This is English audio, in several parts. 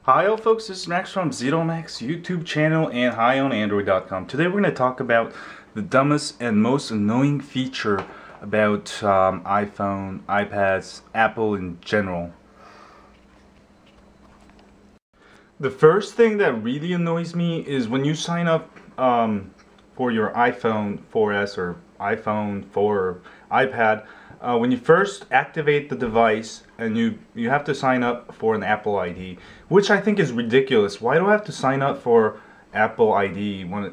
Hi all folks, this is Max from ZeroMax YouTube channel and hi on Android.com. Today we're going to talk about the dumbest and most annoying feature about iPhone, iPads, Apple in general. The first thing that really annoys me is when you sign up for your iPhone 4S or iPhone 4 or iPad. When you first activate the device and you have to sign up for an Apple ID, which I think is ridiculous. Why do I have to sign up for Apple ID when,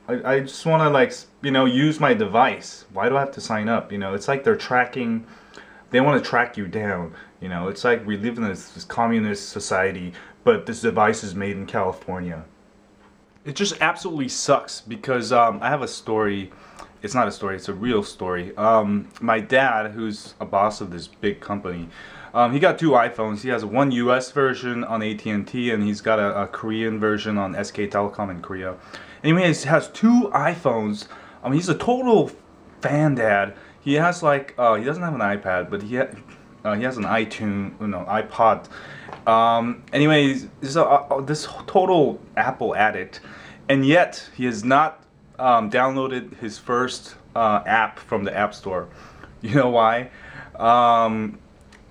I just want to use my device. Why do I have to sign up? It's like they want to track you down. It's like we live in this communist society, but this device is made in California. It just absolutely sucks because I have a story. It's not a story, it's a real story. My dad, who's a boss of this big company, he got two iPhones. He has one US version on AT&T and he's got a Korean version on SK Telecom in Korea. Anyway, he has two iPhones. He's a total fan dad. He has he doesn't have an iPad, but he has an iPod. Anyways, this total Apple addict, and yet he has not downloaded his first app from the App Store. You know why?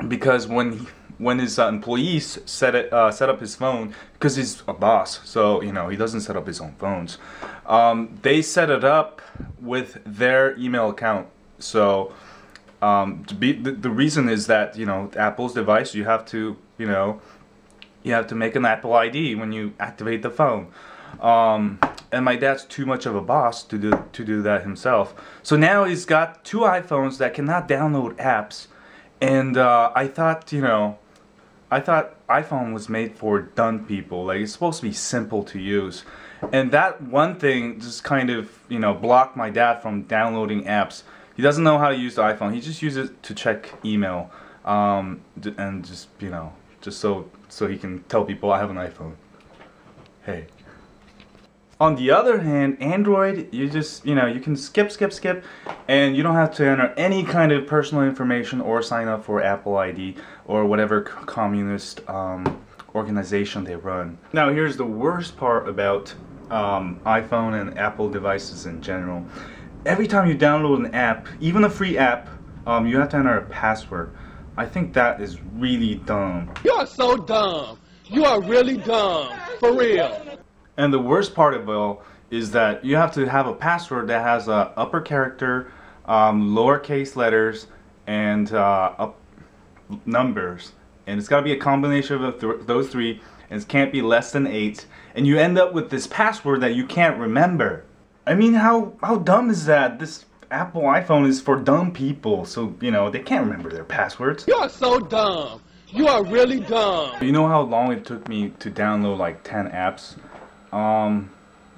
Because when his employees set up his phone, because he's a boss, so he doesn't set up his own phones. They set it up with their email account. So the reason is that Apple's device, you have to make an Apple ID when you activate the phone. And my dad's too much of a boss to do that himself. So now he's got two iPhones that cannot download apps, and I thought iPhone was made for dumb people. Like, it's supposed to be simple to use, and that one thing just kind of blocked my dad from downloading apps. He doesn't know how to use the iPhone. He just uses it to check email, and just so he can tell people I have an iPhone. Hey. On the other hand, Android, you just, you can skip, and you don't have to enter any kind of personal information or sign up for Apple ID or whatever communist organization they run. Now, here's the worst part about iPhone and Apple devices in general. Every time you download an app, even a free app, you have to enter a password. I think that is really dumb. You are so dumb. You are really dumb. For real. And the worst part of it all is that you have to have a password that has upper character, lowercase letters, and numbers. And it's got to be a combination of those three, and it can't be less than 8. And you end up with this password that you can't remember. I mean, how dumb is that? This Apple iPhone is for dumb people, so they can't remember their passwords. You are so dumb. You are really dumb. You know how long it took me to download like 10 apps?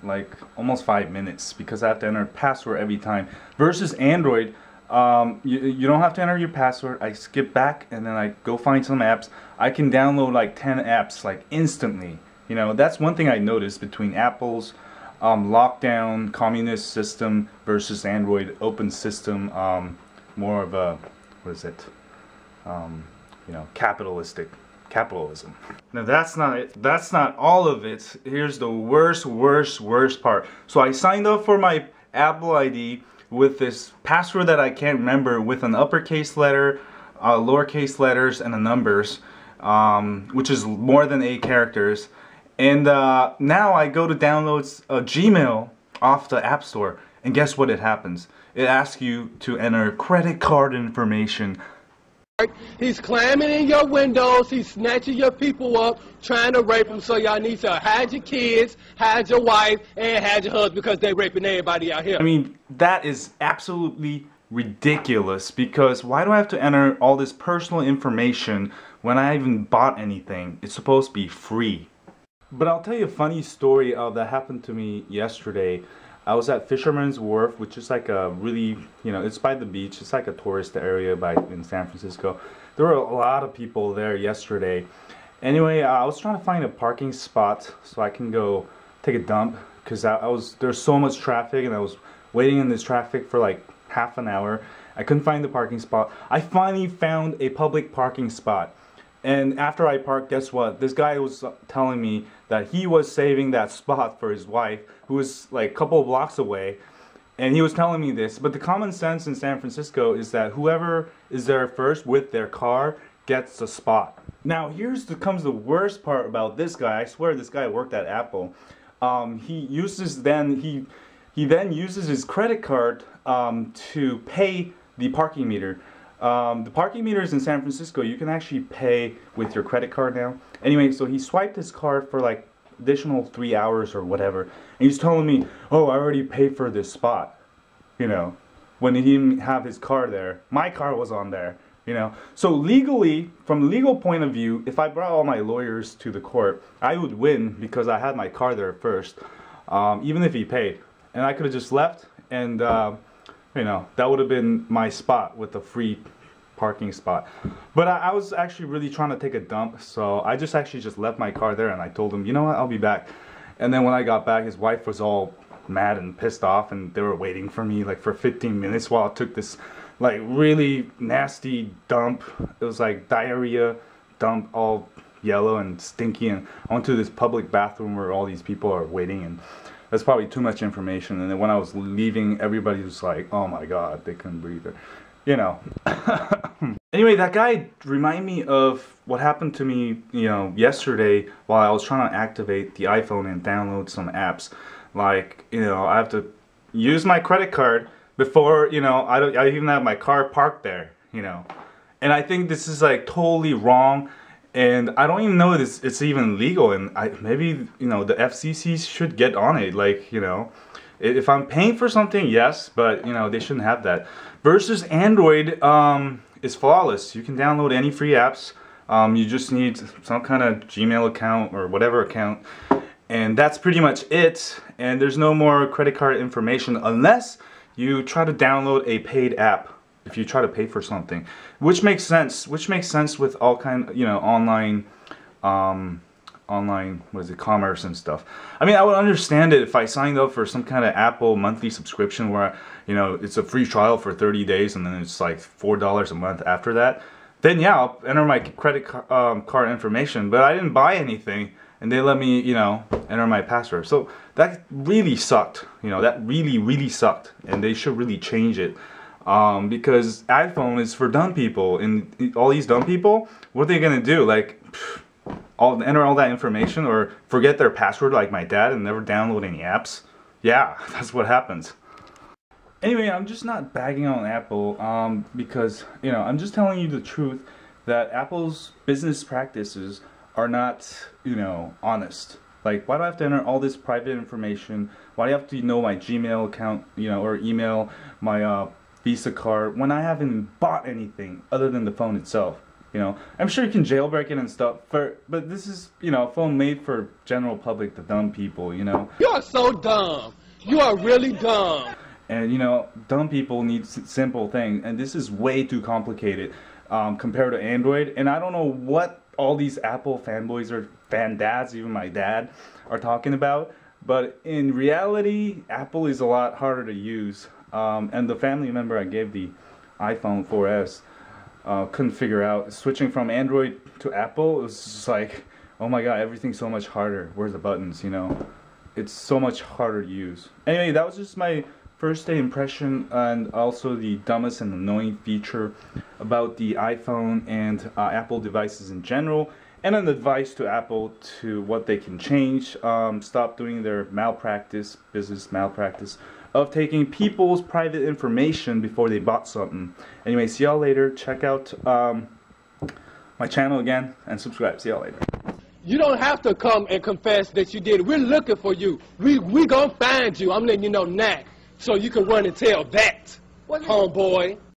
Like almost 5 minutes, because I have to enter a password every time. Versus Android, you don't have to enter your password. I skip back and then I go find some apps. I can download like 10 apps like instantly. That's one thing I noticed between Apple's lockdown communist system versus Android open system, more of a, what is it, capitalism. Now that's not it. That's not all of it. Here's the worst part. So I signed up for my Apple ID with this password that I can't remember, with an uppercase letter, lowercase letters, and the numbers, which is more than 8 characters. And now I go to download Gmail off the App Store, and guess what it happens? It asks you to enter credit card information. He's climbing in your windows, he's snatching your people up, trying to rape them, so y'all need to hide your kids, hide your wife, and hide your husband, because they raping everybody out here. I mean, that is absolutely ridiculous, because why do I have to enter all this personal information when I haven't bought anything? It's supposed to be free. But I'll tell you a funny story that happened to me yesterday. I was at Fisherman's Wharf, which is like a really, it's by the beach. It's like a tourist area in San Francisco. There were a lot of people there yesterday. Anyway, I was trying to find a parking spot so I can go take a dump, because there's so much traffic, and I was waiting in this traffic for like half an hour. I couldn't find the parking spot. I finally found a public parking spot. And after I parked, guess what? This guy was telling me that he was saving that spot for his wife, who was like a couple of blocks away. And he was telling me this. But the common sense in San Francisco is that whoever is there first with their car gets the spot. Now, comes the worst part about this guy. I swear this guy worked at Apple. He then uses his credit card to pay the parking meter. The parking meters in San Francisco, you can actually pay with your credit card now. Anyway, so he swiped his card for like additional 3 hours or whatever. And he's telling me, oh, I already paid for this spot. You know, when he didn't have his car there. My car was on there. You know, so legally, from a legal point of view, if I brought all my lawyers to the court, I would win because I had my car there first, even if he paid. And I could have just left and you know, that would have been my spot with the free parking spot. But I was actually really trying to take a dump, so I just left my car there and I told him, you know what, I'll be back. And then when I got back, his wife was all mad and pissed off, and they were waiting for me like for 15 minutes while I took this like really nasty dump. It was like diarrhea dump, all yellow and stinky, and I went to this public bathroom where all these people are waiting, and that's probably too much information. And then when I was leaving, everybody was like, oh my god, they couldn't breathe. You know. Anyway, that guy reminded me of what happened to me, you know, yesterday while I was trying to activate the iPhone and download some apps. Like, you know, I have to use my credit card before, you know, I even have my car parked there, you know. And I think this is like totally wrong. And I don't even know it's even legal, and maybe, you know, the FCC should get on it. Like, you know, if I'm paying for something, yes, but, you know, they shouldn't have that. Versus Android is flawless. You can download any free apps. You just need some kind of Gmail account or whatever account, and that's pretty much it. And there's no more credit card information unless you try to download a paid app. If you try to pay for something, which makes sense with all kind, you know, online what is it, commerce and stuff. I mean, I would understand it if I signed up for some kind of Apple monthly subscription where, you know, it's a free trial for 30 days and then it's like $4 a month after that. Then yeah, I'll enter my credit card information, but I didn't buy anything and they let me, you know, enter my password. So that really sucked, you know, that really sucked, and they should really change it. Because iPhone is for dumb people, and all these dumb people, what are they gonna do? Like, enter all that information or forget their password like my dad and never download any apps? Yeah, that's what happens. Anyway, I'm just not bagging on Apple because, you know, I'm just telling you the truth that Apple's business practices are not, you know, honest. Like, why do I have to enter all this private information? Why do I have to know my Gmail account, you know, or email my Visa card when I haven't bought anything other than the phone itself? You know, I'm sure you can jailbreak it and stuff, but this is, you know, a phone made for general public, the dumb people, you know. You are so dumb. You are really dumb. And, you know, dumb people need simple things, and this is way too complicated compared to Android. And I don't know what all these Apple fanboys or fan dads, even my dad, are talking about, but in reality, Apple is a lot harder to use. And the family member I gave the iPhone 4S couldn't figure out switching from Android to Apple. It was just like, oh my god, everything's so much harder. Where's the buttons, you know? It's so much harder to use. Anyway, that was just my first day impression, and also the dumbest and annoying feature about the iPhone and Apple devices in general, and an advice to Apple to what they can change. Stop doing their business malpractice of taking people's private information before they bought something. Anyway, see y'all later. Check out my channel again and subscribe. See y'all later. You don't have to come and confess that you did it. We're looking for you. We gonna find you. I'm letting you know now, so you can run and tell that, homeboy.